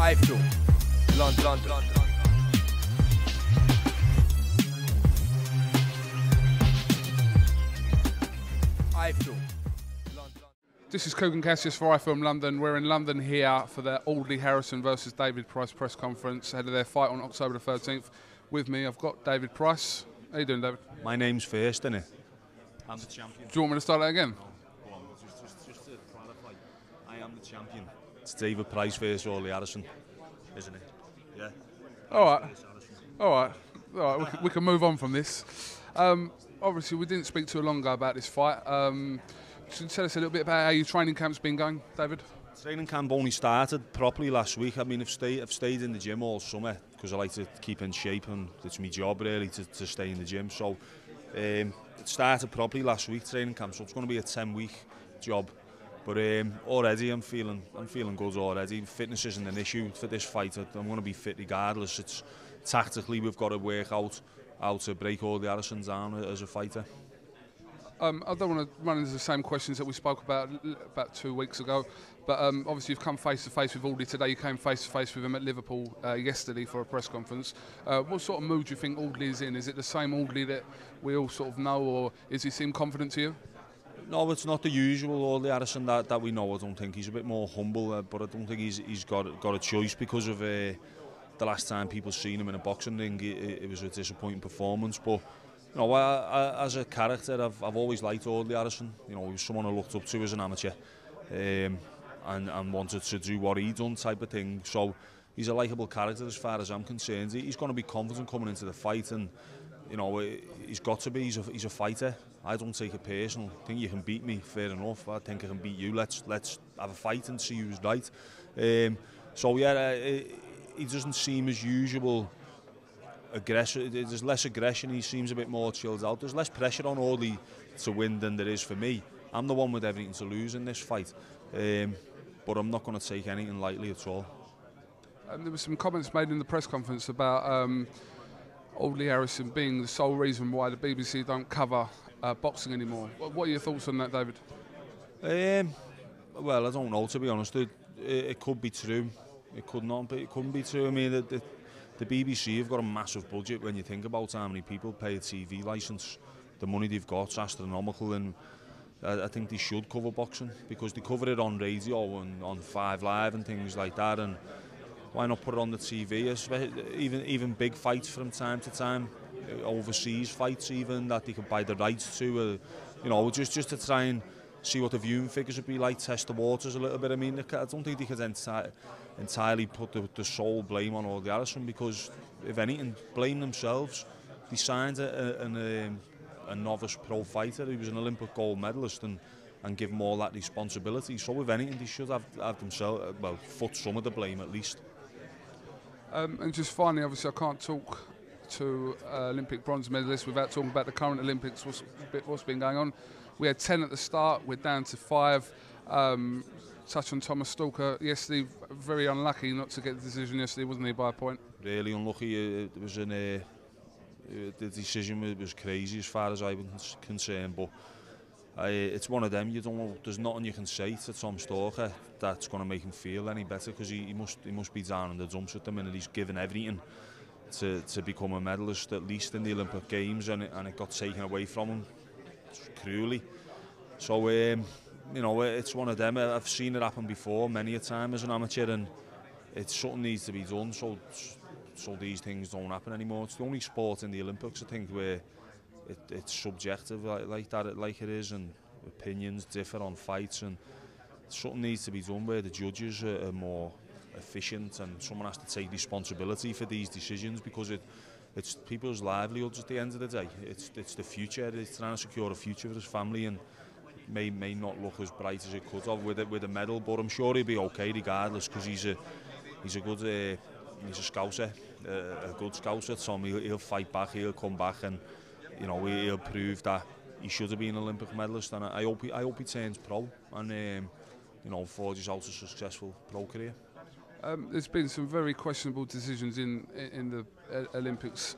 iFILM, London. iFILM. This is Kugan Cassius for iFILM London. We're in London here for the Audley Harrison versus David Price press conference ahead of their fight on October the 13th. With me, I've got David Price. How you doing, David? My name's first, innit? I'm the champion. Do you want me to start that again? No, go on. Just to clarify, I am the champion. It's David Price versus Audley Harrison, isn't it? Yeah. All right. We can move on from this. Obviously, we didn't speak too long ago about this fight. Can you tell us a little bit about how your training camp's been going, David? Training camp only started properly last week. I mean, I've stayed in the gym all summer because I like to keep in shape, and it's my job really to stay in the gym. So it started properly last week, training camp. So it's going to be a 10-week job. But already I'm feeling good already. Fitness isn't an issue for this fight. I'm going to be fit regardless. It's tactically we've got to work out how to break Audley Harrison down as a fighter. I don't want to run into the same questions that we spoke about 2 weeks ago, but obviously you've come face to face with Audley today. You came face to face with him at Liverpool yesterday for a press conference. What sort of mood do you think Audley is in? Is it the same Audley that we all sort of know, or does he seem confident to you? No, it's not the usual Audley Harrison that we know. I don't think he's a bit more humble, but I don't think he's got a choice because of the last time people seen him in a boxing ring. It was a disappointing performance, but. You know, as a character, I've always liked Audley Harrison. You know, he was someone I looked up to as an amateur, and wanted to do what he done type of thing. So he's a likeable character as far as I'm concerned. He's going to be confident coming into the fight, and you know, he's got to be. He's a fighter. I don't take it personal. I think you can beat me, fair enough. I think I can beat you. Let's have a fight and see who's right. So yeah, he doesn't seem as usual. There's less aggression. He seems a bit more chilled out. There's less pressure on Audley to win than there is for me. I'm the one with everything to lose in this fight, but I'm not going to take anything lightly at all. There were some comments made in the press conference about Audley Harrison being the sole reason why the BBC don't cover boxing anymore. What are your thoughts on that, David? Well, I don't know, to be honest. It could be true. It could not be. It couldn't be true. I mean, the BBC have got a massive budget when you think about how many people pay a TV licence. The money they've got's astronomical, and I think they should cover boxing because they cover it on radio and on 5 Live and things like that. And why not put it on the TV? Even big fights from time to time, overseas fights even that they could buy the rights to. You know, just to try and see what the viewing figures would be like, test the waters a little bit. I mean, I don't think they could entirely put the sole blame on Audley Harrison because, if anything, blame themselves. They signed a novice pro fighter who was an Olympic gold medalist and give him all that responsibility. So, if anything, they should have themselves, well, foot some of the blame at least. And just finally, obviously, I can't talk to Olympic bronze medalists without talking about the current Olympics, what's been going on. We had 10 at the start, we're down to 5. Touch on Thomas Stalker yesterday, very unlucky not to get the decision yesterday, wasn't he, by a point? Really unlucky. It was the decision was crazy as far as I was concerned, but it's one of them. You don't know, there's nothing you can say to Tom Stalker that's going to make him feel any better because he must be down in the dumps at the minute. He's given everything to become a medalist, at least in the Olympic Games, and it got taken away from him cruelly. So you know, it's one of them. I've seen it happen before many a time as an amateur, and something needs to be done so these things don't happen anymore. It's the only sport in the Olympics, I think, where it's subjective like that, like it is, and opinions differ on fights, and something needs to be done where the judges are more efficient and someone has to take responsibility for these decisions because it's people's livelihoods at the end of the day. It's the future. It's trying to secure a future for his family, and may not look as bright as it could have with a medal, but I'm sure he'll be okay regardless because he's a good he's a scouser, a good scouser. So he'll fight back, he'll come back, and you know he'll prove that he should have been an Olympic medalist. And I hope he turns pro and you know forges out a successful pro career. There's been some very questionable decisions in the Olympics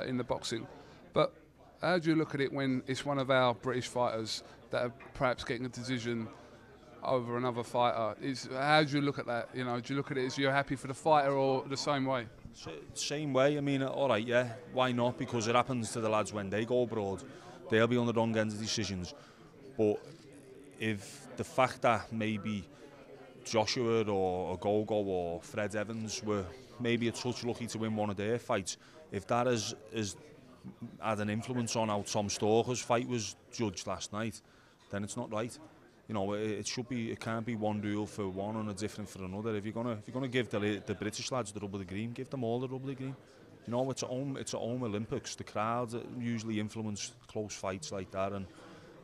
in the boxing, but how do you look at it when it's one of our British fighters that are perhaps getting a decision over another fighter. How do you look at that? You know, do you look at it as you're happy for the fighter or the same way? Same way. I mean, all right, yeah. Why not? Because it happens to the lads when they go abroad. They'll be on the wrong end of decisions. But if the fact that maybe Joshua or Gogo or Fred Evans were maybe a touch lucky to win one of their fights, if that has had an influence on how Tom Stalker's fight was judged last night, then it's not right. You know, it can't be one rule for one and a different for another. If you're gonna give the British lads the rub of the green, give them all the rub of the green. You know, it's a home Olympics. The crowds usually influence close fights like that, and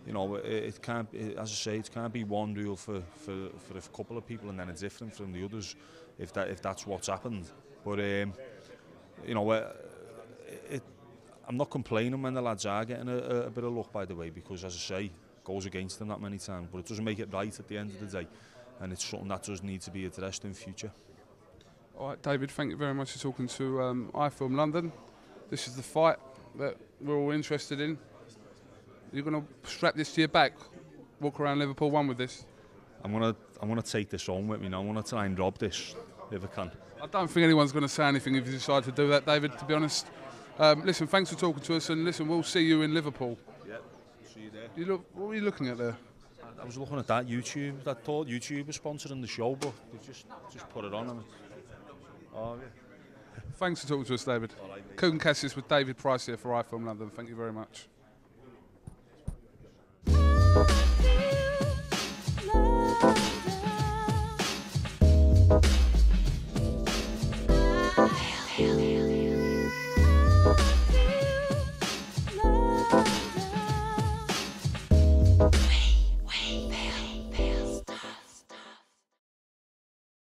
you know, it can't. As I say, it can't be one rule for a couple of people and then it's different from the others. If that's what's happened, but you know, I'm not complaining when the lads are getting a bit of luck, by the way, because as I say, goes against them that many times, but it doesn't make it right at the end of the day, and it's something that does need to be addressed in future. All right, David, thank you very much for talking to iFILM London. This is the fight that we're all interested in. You're going to strap this to your back, walk around Liverpool 1 with this? I'm gonna take this home with me now. I'm gonna try and rob this if I can. I don't think anyone's going to say anything if you decide to do that, David, to be honest. Listen, thanks for talking to us, and listen, we'll see you in Liverpool. Yeah, see you there. What were you looking at there? I was looking at that YouTube. I thought YouTube was sponsoring the show, but they just put it on. Oh yeah. Thanks for talking to us, David. All right, mate. Kugan Cassius with David Price here for iFILM London. Thank you very much.